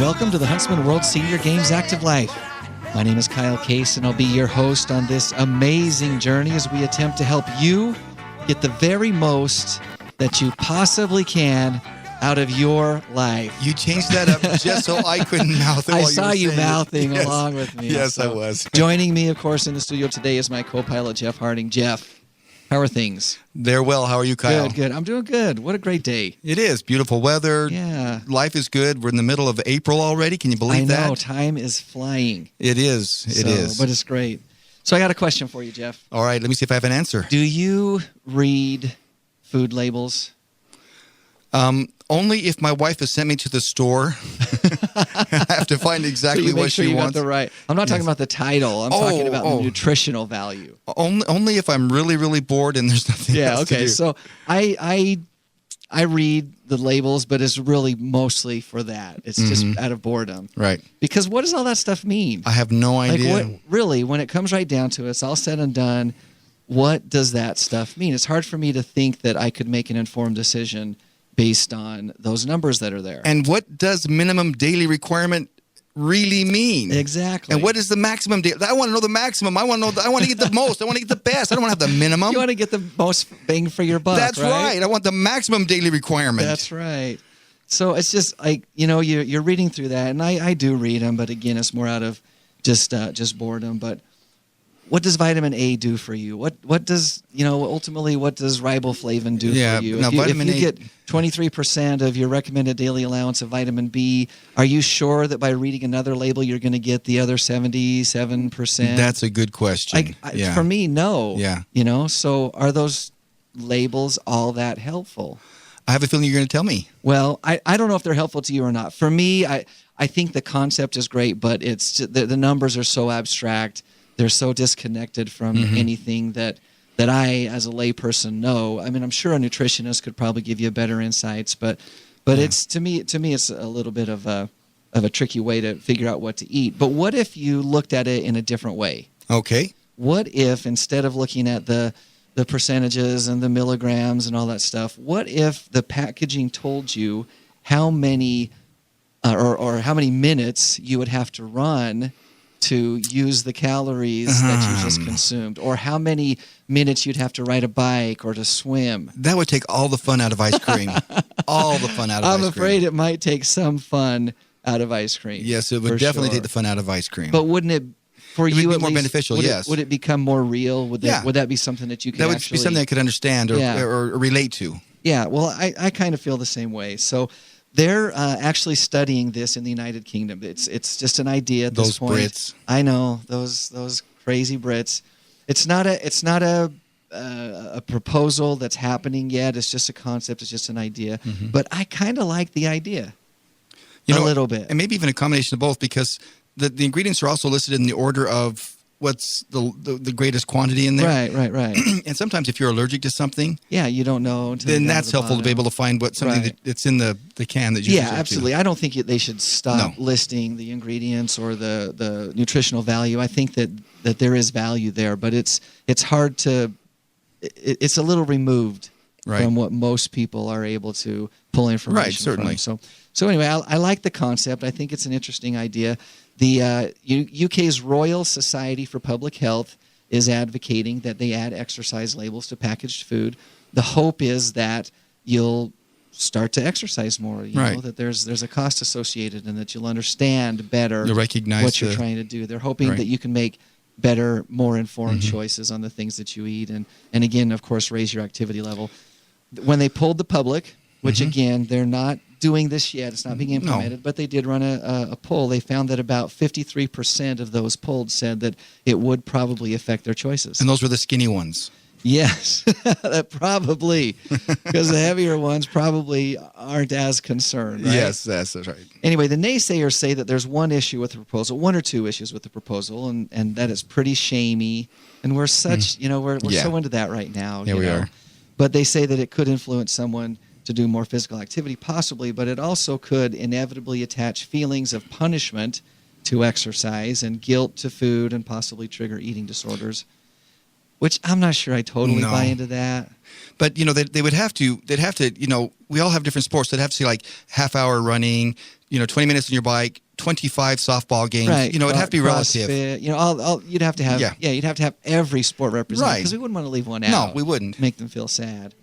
welcome to the Huntsman World Senior Games Active Life. My name is Kyle Case, and I'll be your host on this amazing journey as we attempt to help you get the very most that you possibly can out of your life. You changed that up just so I couldn't mouth it while I saw you mouthing yes. along with me. Yes, so I was. Joining me, of course, in the studio today is my co-pilot, Jeff Harding. Jeff, how are things? They're well. How are you, Kyle? Good. I'm doing good. What a great day. It is. Beautiful weather. Yeah. Life is good. We're in the middle of April already. Can you believe that? I know. Time is flying. It is. It is. But it's great. So I got a question for you, Jeff. All right. Let me see if I have an answer. Do you read food labels? Only if my wife has sent me to the store. I have to find exactly what she wants. Got the right. I'm not talking about the title. I'm talking about the nutritional value. Only if I'm really, really bored and there's nothing else to do. So I read the labels, but it's really mostly for that. It's just out of boredom. Right. Because what does all that stuff mean? I have no idea. Really, when it comes right down to it, it's all said and done, what does that stuff mean? It's hard for me to think that I could make an informed decision based on those numbers that are there. And what does minimum daily requirement really mean? Exactly. And what is the maximum daily? I want to know the maximum. I want to know. I want to get the most. I want to get the best. I don't want to have the minimum. You want to get the most bang for your buck. That's right. I want the maximum daily requirement. That's right. So it's just like, you're reading through that, and I do read them, but again, it's more out of just boredom. But what does vitamin A do for you? What does, ultimately, what does riboflavin do for you? Now, if you get 23% of your recommended daily allowance of vitamin B, are you sure that by reading another label you're going to get the other 77%? That's a good question. For me, no. Yeah. So are those labels all that helpful? I have a feeling you're going to tell me. Well, I don't know if they're helpful to you or not. For me, I think the concept is great, but it's the numbers are so abstract. They're so disconnected from anything that I, as a layperson, know. I mean, I'm sure a nutritionist could probably give you better insights, but it's to me it's a little bit of a tricky way to figure out what to eat. But what if you looked at it in a different way? Okay. What if instead of looking at the percentages and the milligrams and all that stuff, what if the packaging told you how many or how many minutes you would have to run to use the calories that you just consumed, or how many minutes you'd have to ride a bike or to swim? That would take all the fun out of ice cream. All the fun out of ice cream. I'm afraid it might take some fun out of ice cream. Yes, it would definitely take the fun out of ice cream. But wouldn't it, for you, be more beneficial? Yes. Would it become more real? Would that be something that you could? That would be something I could understand or relate to. Yeah. Well, I kind of feel the same way. So they're actually studying this in the United Kingdom. It's just an idea at this point. Those Brits. I know, those crazy Brits. It's not a proposal that's happening yet. It's just a concept. It's just an idea. But I kind of like the idea a little bit. And maybe even a combination of both, because the ingredients are also listed in the order of what's the greatest quantity in there. Right. And sometimes if you're allergic to something, you don't know. Then that's helpful to be able to find what something that's in the can that you absolutely. I don't think they should stop listing the ingredients or the nutritional value. I think that there is value there, but it's hard to. It's a little removed from what most people are able to pull information from. So anyway, I like the concept. I think it's an interesting idea. The UK's Royal Society for Public Health is advocating that they add exercise labels to packaged food. The hope is that you'll start to exercise more. You know, that there's a cost associated and that you'll understand better what you're trying to do. They're hoping that you can make better, more informed choices on the things that you eat, and again, of course, raise your activity level. When they polled the public, which again, they're not doing this yet, it's not being implemented, but they did run a poll. They found that about 53% of those polled said that it would probably affect their choices. And those were the skinny ones. Yes, that probably, because the heavier ones probably aren't as concerned. Right? Yes, that's right. Anyway, the naysayers say that there's one issue with the proposal, one or two issues with the proposal, and that it's pretty shamey. And we're such, we're so into that right now. Yeah, we are. But they say that it could influence someone to do more physical activity, possibly, but it also could inevitably attach feelings of punishment to exercise and guilt to food and possibly trigger eating disorders. which I'm not sure I totally buy into that. But, they'd have to, we all have different sports. They'd have to see like half-hour running, 20 minutes on your bike, 25 softball games. Right. It'd have to be relative. You'd have to have, you'd have to have every sport represented because we wouldn't want to leave one out. No, we wouldn't. Make them feel sad.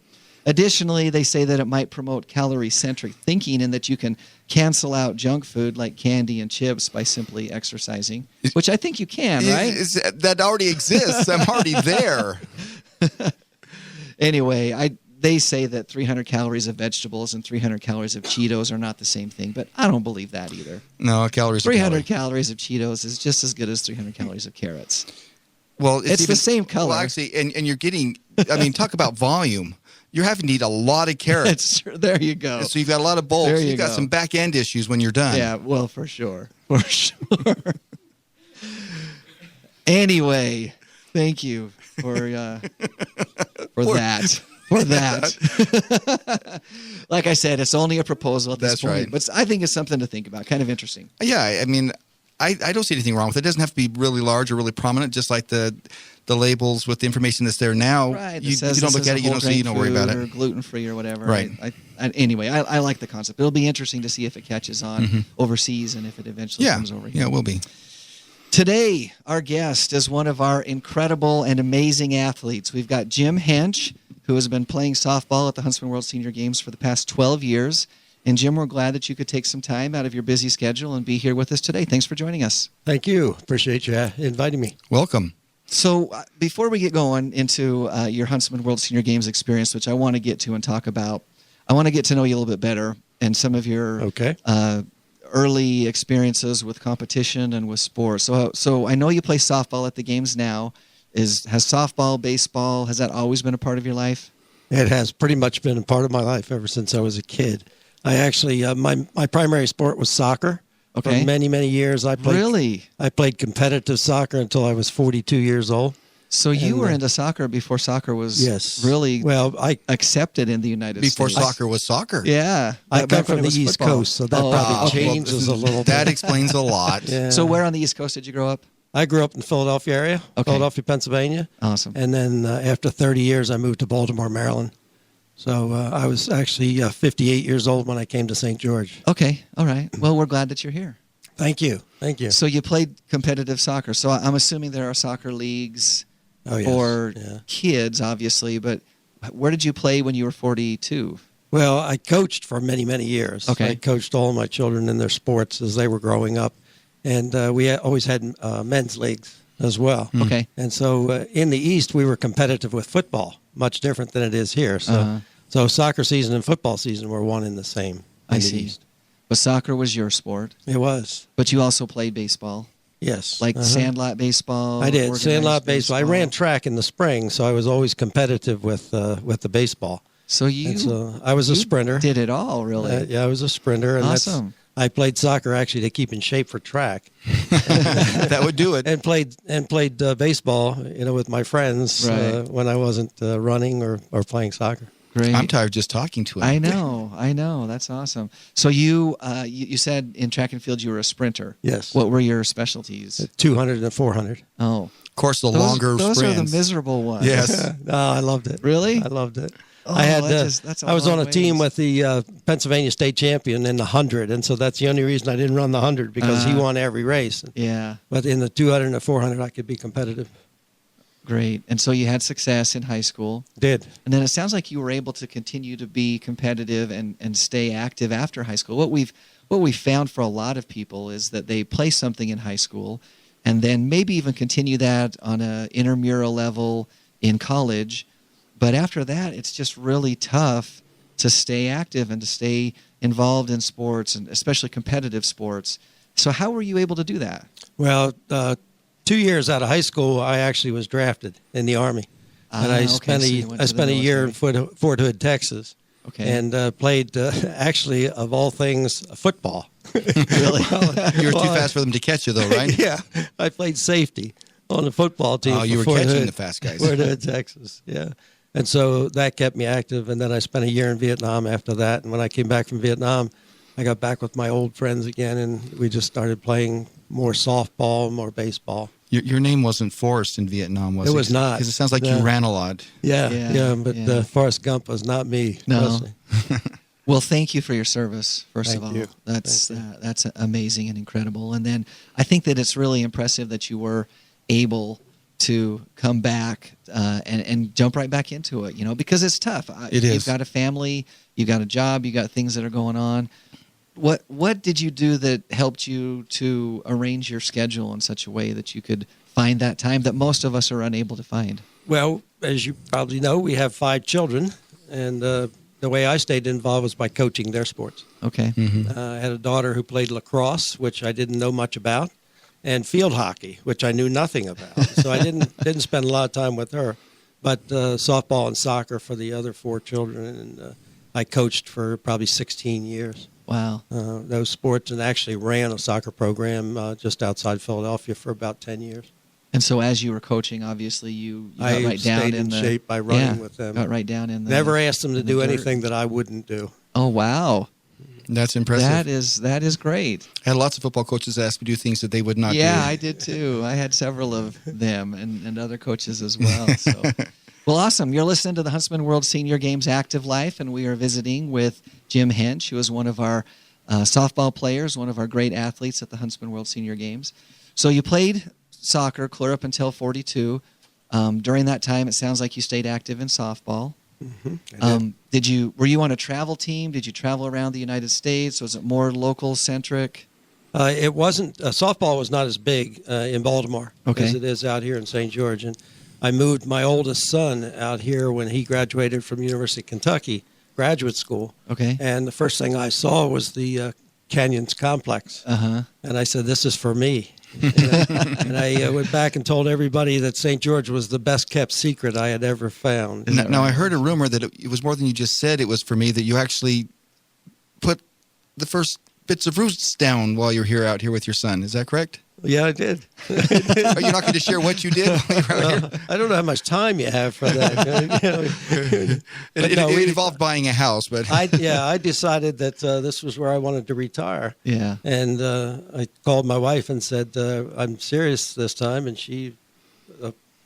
Additionally, they say that it might promote calorie-centric thinking and that you can cancel out junk food like candy and chips by simply exercising, which I think you can, right? That already exists. I'm already there. Anyway, they say that 300 calories of vegetables and 300 calories of Cheetos are not the same thing, but I don't believe that either. No, calories 300 calories of Cheetos is just as good as 300 calories of carrots. Well, it's the same color. Well, actually, and you're getting, talk about volume. You're having to eat a lot of carrots. There you go. So you've got a lot of bulk. You've got some back end issues when you're done. Yeah, well, for sure. For sure. Anyway, thank you for that. For that. Like I said, it's only a proposal at this point. Right. But I think it's something to think about. Kind of interesting. Yeah, I don't see anything wrong with it. It doesn't have to be really large or really prominent, just like the labels with the information that's there now. Right. You don't look at it, you don't see, you don't worry about it. Or gluten-free or whatever. Right. Anyway, I like the concept. It'll be interesting to see if it catches on overseas and if it eventually comes over here. Yeah, it will be. Today, our guest is one of our incredible and amazing athletes. We've got Jim Hench, who has been playing softball at the Huntsman World Senior Games for the past 12 years. And Jim, we're glad that you could take some time out of your busy schedule and be here with us today. Thanks for joining us. Thank you. Appreciate you inviting me. Welcome. So before we get going into your Huntsman World Senior Games experience, which I want to get to and talk about, I want to get to know you a little bit better and some of your early experiences with competition and with sports. So I know you play softball at the games now. Has softball, baseball, has that always been a part of your life? It has pretty much been a part of my life ever since I was a kid. I actually, my primary sport was soccer. Okay. For many, many years. I played competitive soccer until I was 42 years old. So you were into soccer before soccer was really accepted in the United States. Before soccer was soccer. Yeah. I come from the East Coast, so that probably changes a little bit. That explains a lot. Yeah. So where on the East Coast did you grow up? I grew up in the Philadelphia area, Philadelphia, Pennsylvania. Awesome. And then after 30 years, I moved to Baltimore, Maryland. So I was actually 58 years old when I came to St. George. Okay. All right. Well, we're glad that you're here. Thank you. Thank you. So you played competitive soccer. So I'm assuming there are soccer leagues for kids, obviously. But where did you play when you were 42? Well, I coached for many, many years. Okay. I coached all my children in their sports as they were growing up. And we always had men's leagues as well. Okay. And so in the East, we were competitive with football, much different than it is here. So soccer season and football season were one and the same. I see. East. But soccer was your sport. It was. But you also played baseball. Yes. Like sandlot baseball. I did sandlot baseball. I ran track in the spring, so I was always competitive with the baseball. So I was a sprinter. Did it all, really? Yeah, I was a sprinter. And awesome. I played soccer actually to keep in shape for track. That would do it. And played baseball, with my friends when I wasn't running or playing soccer. Great. I'm tired just talking to him. I know. That's awesome. So you said in track and field you were a sprinter. Yes. What were your specialties? 200 and 400. Oh. Of course, longer those sprints. Are the miserable ones. Yes. No, I loved it. Really? I loved it. Oh, I was on a ways. team with the Pennsylvania state champion in the 100, and so that's the only reason I didn't run the 100 because he won every race. Yeah. But in the 200 and the 400, I could be competitive. Great. And so you had success in high school. Did. And then it sounds like you were able to continue to be competitive and stay active after high school. What we've found for a lot of people is that they play something in high school and then maybe even continue that on an intramural level in college. But after that, it's just really tough to stay active and to stay involved in sports, and especially competitive sports. So how were you able to do that? Well, 2 years out of high school, I actually was drafted in the Army. And I spent a year in Fort Hood, Texas. Okay. And played, actually, of all things, football. Really? You were too fast for them to catch you, though, right? Yeah. I played safety on the football team. Oh, you were catching the fast guys. Fort Hood, Texas, yeah. And so that kept me active. And then I spent a year in Vietnam after that. And when I came back from Vietnam, I got back with my old friends again, and we just started playing more softball, more baseball. Your name wasn't Forrest in Vietnam, was it? It was not. Because it sounds like you ran a lot. Yeah, but Forrest Gump was not me. No. Well, thank you for your service, first of all. You. That's amazing and incredible. And then I think that it's really impressive that you were able to come back and jump right back into it, because it's tough. You've got a family, you've got a job, you got things that are going on. What did you do that helped you to arrange your schedule in such a way that you could find that time that most of us are unable to find? Well, as you probably know, we have 5 children, and the way I stayed involved was by coaching their sports. Okay. Mm-hmm. I had a daughter who played lacrosse, which I didn't know much about, and field hockey, which I knew nothing about. So I didn't spend a lot of time with her. But softball and soccer for the other 4 children, and I coached for probably 16 years. Wow. Those sports, and actually ran a soccer program just outside Philadelphia for about 10 years. And so as you were coaching, obviously you got right down stayed in shape by running with them. Got right down in the Never asked them to do dirt. anything that I wouldn't do. Oh, wow. That's impressive. That is great. I had lots of football coaches ask me to do things that they would not do. Yeah, I did too. I had several of them and other coaches as well. So. Well, awesome. You're listening to the Huntsman World Senior Games Active Life, and we are visiting with Jim Hench, who is one of our softball players, one of our great athletes at the Huntsman World Senior Games. So you played soccer clear up until 42. During that time, it sounds like you stayed active in softball. Mm-hmm. Were you on a travel team? Did you travel around the United States? Was it more local centric? It wasn't. Softball was not as big in Baltimore as it is out here in St. George. And I moved my oldest son out here when he graduated from University of Kentucky graduate school. Okay. And the first thing I saw was the Canyons complex. Uh-huh. And I said, "This is for me." And I went back and told everybody that St. George was the best kept secret I had ever found. Now, I heard a rumor that it was more than you just said it was for me, that you actually put the first bits of roots down while you're out here with your son. Is that correct? Yeah, I did. Are you not going to share what you did while you were out here? I don't know how much time you have for that. It involved buying a house, but I decided that this was where I wanted to retire. Yeah. And I called my wife and said, I'm serious this time, and she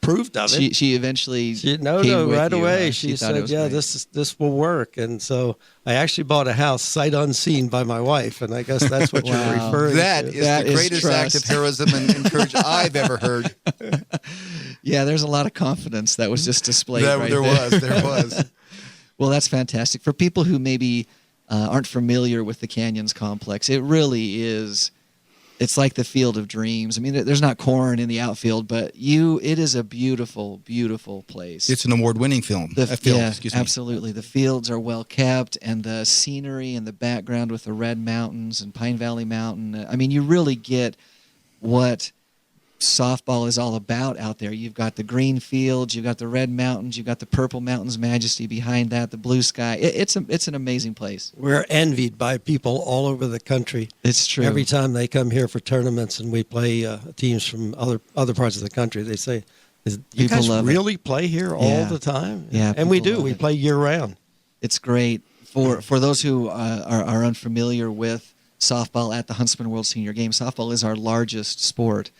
approved of it. She eventually right away. She said, great. this will work. And so I actually bought a house sight unseen by my wife, and I guess that's what you're referring that to. Is the greatest act of heroism and courage I've ever heard. Yeah, there's a lot of confidence that was just displayed there there. was. Well, that's fantastic. For people who maybe aren't familiar with the Canyons complex, it really is. It's like the Field of Dreams. I mean, there's not corn in the outfield, but it is a beautiful, beautiful place. It's an award-winning field. Absolutely. The fields are well kept, and the scenery and the background with the Red Mountains and Pine Valley Mountain. I mean, you really get what softball is all about out there. You've got the green fields, you've got the red mountains, you've got the purple mountains majesty behind that, the blue sky. It's an amazing place. We're envied by people all over the country. It's true. Every time they come here for tournaments and we play teams from other parts of the country, they say, "You guys really play here all the time?" Yeah, and we do. We play year round. It's great. For those who are unfamiliar with softball at the Huntsman World Senior Games, softball is our largest sport.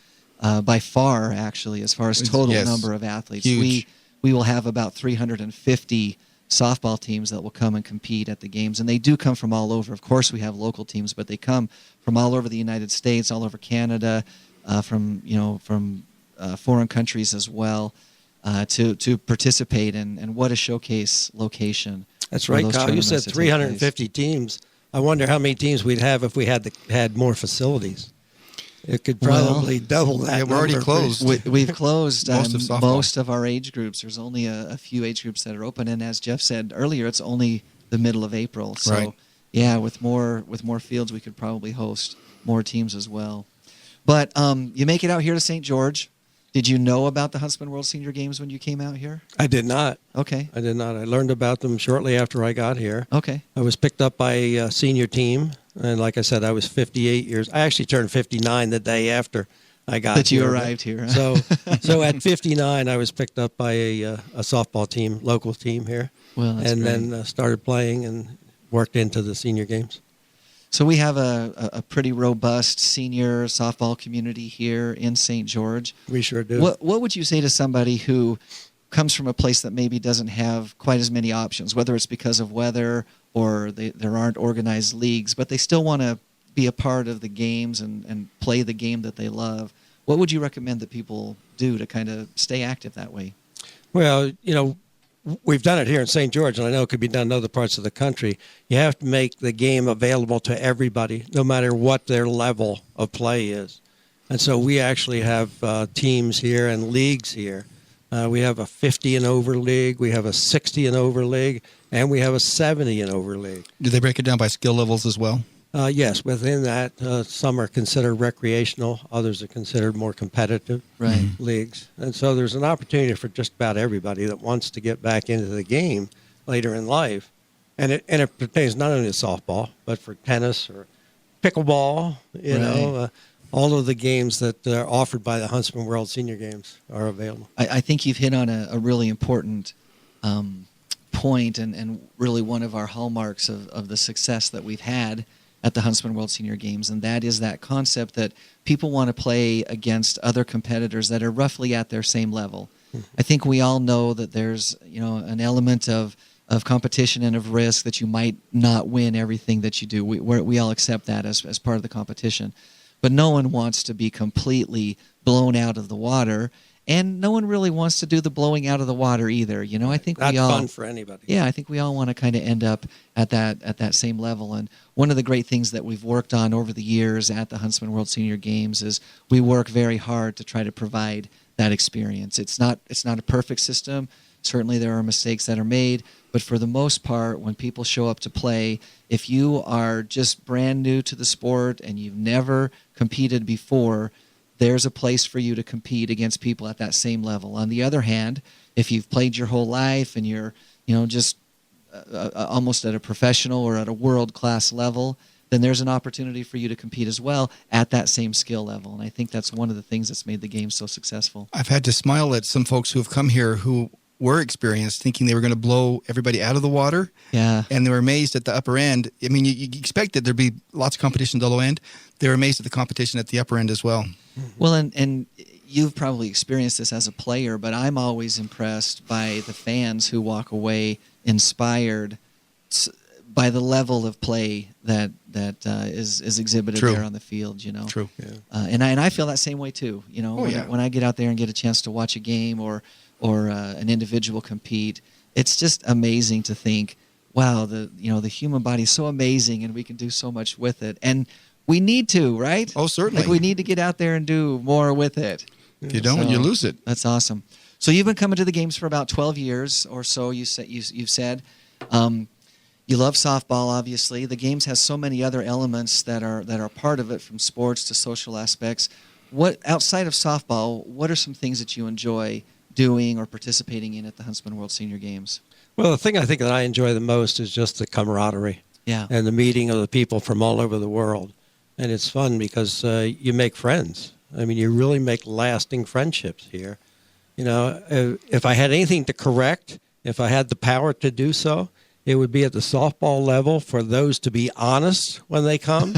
By far, actually, as far as total number of athletes. Huge. We will have about 350 softball teams that will come and compete at the games, and they do come from all over. Of course, we have local teams, but they come from all over the United States, all over Canada, from foreign countries as well, to participate. And what a showcase location! That's right, Kyle. You said 350 teams. I wonder how many teams we'd have if we had more facilities. It could probably double that. Yeah, we're already closed. We've closed most of our age groups. There's only a few age groups that are open, and as Jeff said earlier, it's only the middle of April. So, with more fields, we could probably host more teams as well. But you make it out here to St. George. Did you know about the Huntsman World Senior Games when you came out here? I did not. Okay. I did not. I learned about them shortly after I got here. Okay. I was picked up by a senior team, and like I said, I was 58 years. I actually turned 59 the day after I got here. That you arrived here. Huh? So at 59, I was picked up by a softball team, local team here, Well, that's and great. then started playing and worked into the senior games. So we have a pretty robust senior softball community here in St. George. We sure do. What would you say to somebody who comes from a place that maybe doesn't have quite as many options, whether it's because of weather or there aren't organized leagues, but they still want to be a part of the games and play the game that they love? What would you recommend that people do to kind of stay active that way? Well, we've done it here in St. George, and I know it could be done in other parts of the country. You have to make the game available to everybody, no matter what their level of play is. And so we actually have teams here and leagues here. We have a 50 and over league, we have a 60 and over league, and we have a 70 and over league. Do they break it down by skill levels as well? Yes, within that, some are considered recreational, others are considered more competitive leagues. And so there's an opportunity for just about everybody that wants to get back into the game later in life. And it pertains not only to softball, but for tennis or pickleball, all of the games that are offered by the Huntsman World Senior Games are available. I think you've hit on a really important point and really one of our hallmarks of the success that we've had at the Huntsman World Senior Games, and that is that concept that people want to play against other competitors that are roughly at their same level. I think we all know that there's an element of competition and of risk that you might not win everything that you do. We all accept that as part of the competition. But no one wants to be completely blown out of the water, and no one really wants to do the blowing out of the water either. I think Not we all fun for anybody. Yeah, I think we all want to kind of end up at that same level. And one of the great things that we've worked on over the years at the Huntsman World Senior Games is we work very hard to try to provide that experience. It's not a perfect system. Certainly there are mistakes that are made, but for the most part, when people show up to play, if you are just brand new to the sport and you've never competed before, there's a place for you to compete against people at that same level. On the other hand, if you've played your whole life and you're, just almost at a professional or at a world-class level, then there's an opportunity for you to compete as well at that same skill level. And I think that's one of the things that's made the game so successful. I've had to smile at some folks who have come here who were experienced, thinking they were going to blow everybody out of the water. Yeah. And they were amazed at the upper end. I mean, you expect that there'd be lots of competition at the low end. They were amazed at the competition at the upper end as well. Well, and you've probably experienced this as a player, but I'm always impressed by the fans who walk away inspired by the level of play that is exhibited True. there on the field. True. Yeah. And I feel that same way too. When I get out there and get a chance to watch a game or an individual compete, it's just amazing to think, wow, the human body is so amazing, and we can do so much with it. And we need to, right? Oh, certainly. Like we need to get out there and do more with it. If you don't, you lose it. That's awesome. So you've been coming to the games for about 12 years or so. You've said. You love softball, obviously. The games has so many other elements that are part of it, from sports to social aspects. What outside of softball, what are some things that you enjoy doing or participating in at the Huntsman World Senior Games? Well, the thing I think that I enjoy the most is just the camaraderie. Yeah. And the meeting of the people from all over the world. And it's fun because you make friends. I mean, you really make lasting friendships here. If I had anything to correct, if I had the power to do so, it would be at the softball level for those to be honest when they come.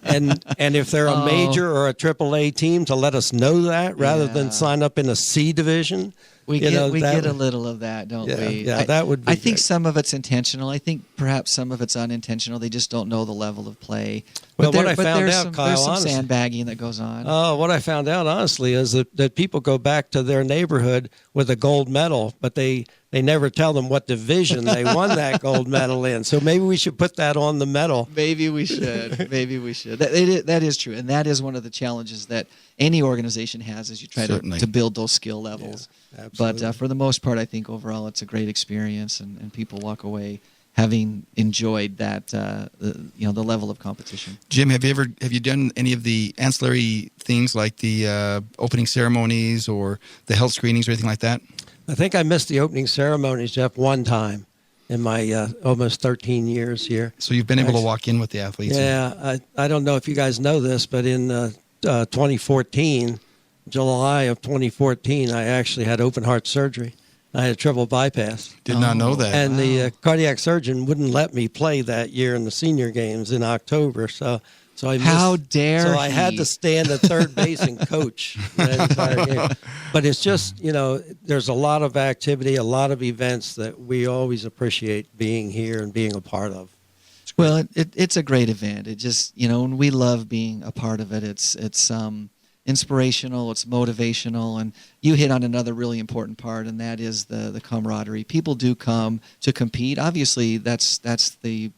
and if they're a major or a AAA team, to let us know that rather than sign up in a C division. We get a little of that, don't we? Yeah, that would be I think great. some of it's intentional. I think perhaps some of it's unintentional. They just don't know the level of play. Well, what I but found there's out, some, Kyle, there's some honestly- sandbagging that goes on. What I found out, honestly, is that people go back to their neighborhood with a gold medal, but they never tell them what division they won that gold medal in. So maybe we should put that on the medal. Maybe we should. Maybe we should. That is true. And that is one of the challenges that any organization has, as you try to build those skill levels. Yeah, absolutely. But for the most part, I think overall it's a great experience, and people walk away having enjoyed that, the level of competition. Jim, have you done any of the ancillary things like the opening ceremonies or the health screenings or anything like that? I think I missed the opening ceremonies, Jeff, one time in my almost 13 years here. So you've been able to walk in with the athletes? Yeah, I don't know if you guys know this, but in 2014, July of 2014, I actually had open heart surgery. I had a triple bypass. Did not know that. And the cardiac surgeon wouldn't let me play that year in the senior games in October. So I missed. How dare So I had to stand at third base and coach that entire game. But it's just, there's a lot of activity, a lot of events that we always appreciate being here and being a part of. Well, it's a great event. It just, and we love being a part of it. It's inspirational, it's motivational, and you hit on another really important part, and that is the camaraderie. People do come to compete. Obviously, that's the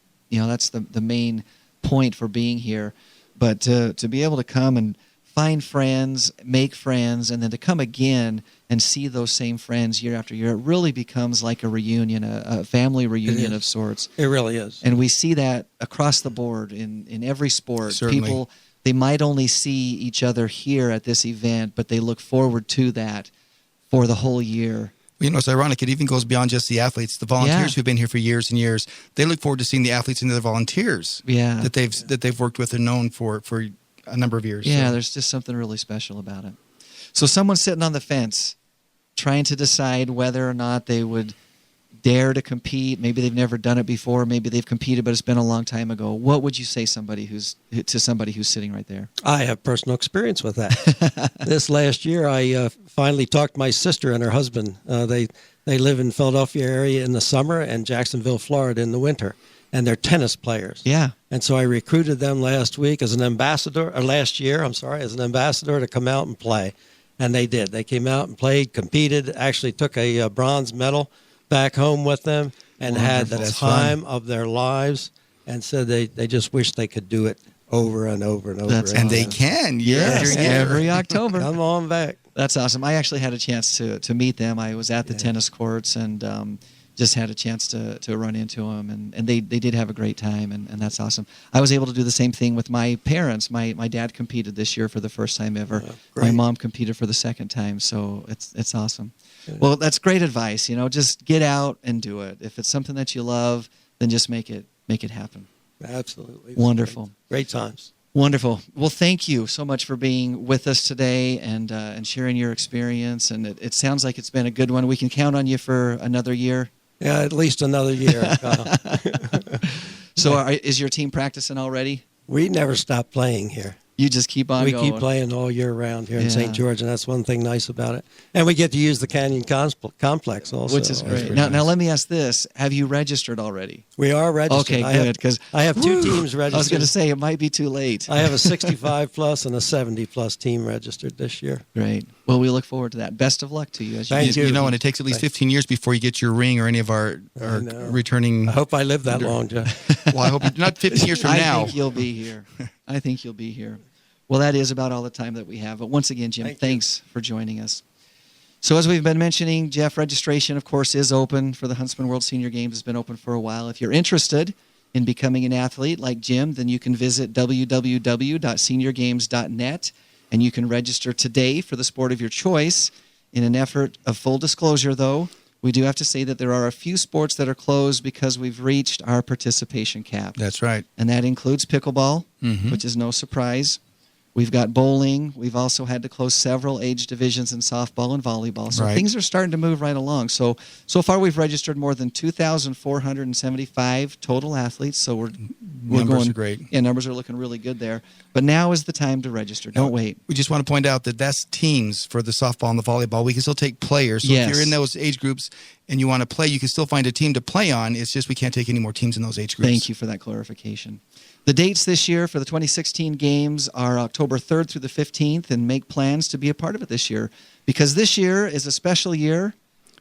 main point for being here. But to be able to come and find friends, make friends, and then to come again and see those same friends year after year, it really becomes like a reunion, a family reunion of sorts. It really is. And we see that across the board in every sport. Certainly. People, they might only see each other here at this event, but they look forward to that for the whole year. It's ironic. It even goes beyond just the athletes. The volunteers who've been here for years and years, they look forward to seeing the athletes and the volunteers that they've worked with and known for a number of years. Yeah, so. There's just something really special about it. So someone's sitting on the fence trying to decide whether or not they would dare to compete. Maybe they've never done it before. Maybe they've competed, but it's been a long time ago. What would you say to somebody who's sitting right there? I have personal experience with that. This last year, I finally talked my sister and her husband. They live in Philadelphia area in the summer and Jacksonville, Florida in the winter. And they're tennis players. Yeah. And so I recruited them last year, as an ambassador to come out and play. And they did. They came out and played, competed, actually took a bronze medal back home with them and had the time of their lives, and said they just wish they could do it over and over and over again. And they can. Yes, every October. Come on back. That's awesome. I actually had a chance to meet them. I was at the tennis courts and just had a chance to run into them, and they did have a great time, and that's awesome. I was able to do the same thing with my parents. My dad competed this year for the first time ever. My mom competed for the second time, so it's awesome. Yeah. Well, that's great advice. Just get out and do it. If it's something that you love, then just make it happen. Absolutely. Wonderful. Great times. Wonderful. Well, thank you so much for being with us today and sharing your experience. And it sounds like it's been a good one. We can count on you for another year. Yeah, at least another year. So is your team practicing already? We never stop playing here. You just keep on going. We keep playing all year round here in St. George, and that's one thing nice about it. And we get to use the Canyon Complex also. Which is great. Now let me ask this. Have you registered already? We are registered. Okay, good. Because I have two teams registered. I was going to say, it might be too late. I have a 65-plus and a 70-plus team registered this year. Great. Well, we look forward to that. Best of luck to you. Thank you. And it takes at least 15 years before you get your ring or any of our returning. I hope I live that long, Jeff. Well, I hope not 15 years from now. I think you'll be here. Well, that is about all the time that we have. But once again, Jim, thanks for joining us. So as we've been mentioning, Jeff, registration, of course, is open for the Huntsman World Senior Games. It's been open for a while. If you're interested in becoming an athlete like Jim, then you can visit www.seniorgames.net, and you can register today for the sport of your choice. In an effort of full disclosure, though, we do have to say that there are a few sports that are closed because we've reached our participation cap. That's right. And that includes pickleball, which is no surprise. We've got bowling. We've also had to close several age divisions in softball and volleyball. So things are starting to move right along. So far we've registered more than 2,475 total athletes. So we're numbers are great. Yeah, numbers are looking really good there. But now is the time to register. Don't wait. We just want to point out that that's teams for the softball and the volleyball. We can still take players. So if you're in those age groups and you want to play, you can still find a team to play on. It's just we can't take any more teams in those age groups. Thank you for that clarification. The dates this year for the 2016 games are October 3rd through the 15th, and make plans to be a part of it this year, because this year is a special year.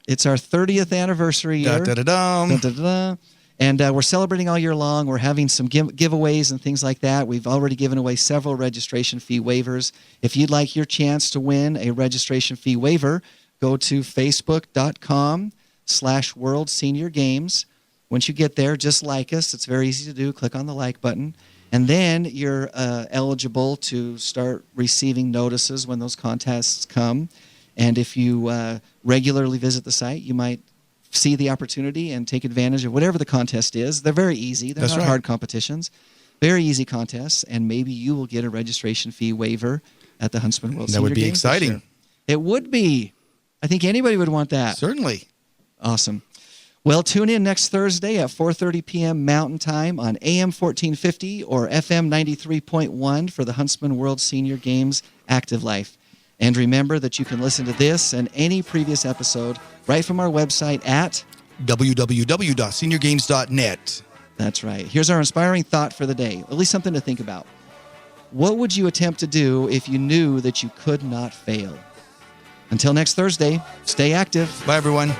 It's our 30th anniversary year. Da-da-da-dum. And we're celebrating all year long. We're having some giveaways and things like that. We've already given away several registration fee waivers. If you'd like your chance to win a registration fee waiver, go to facebook.com/World Senior Games. Once you get there, just like us. It's very easy to do. Click on the like button. And then you're eligible to start receiving notices when those contests come. And if you regularly visit the site, you might see the opportunity and take advantage of whatever the contest is. They're very easy. They're not hard competitions. Very easy contests. And maybe you will get a registration fee waiver at the Huntsman World Senior Games. That would be exciting. It would be. I think anybody would want that. Certainly. Awesome. Well, tune in next Thursday at 4:30 p.m. Mountain Time on AM 1450 or FM 93.1 for the Huntsman World Senior Games Active Life. And remember that you can listen to this and any previous episode right from our website at www.seniorgames.net. That's right. Here's our inspiring thought for the day, at least something to think about. What would you attempt to do if you knew that you could not fail? Until next Thursday, stay active. Bye, everyone.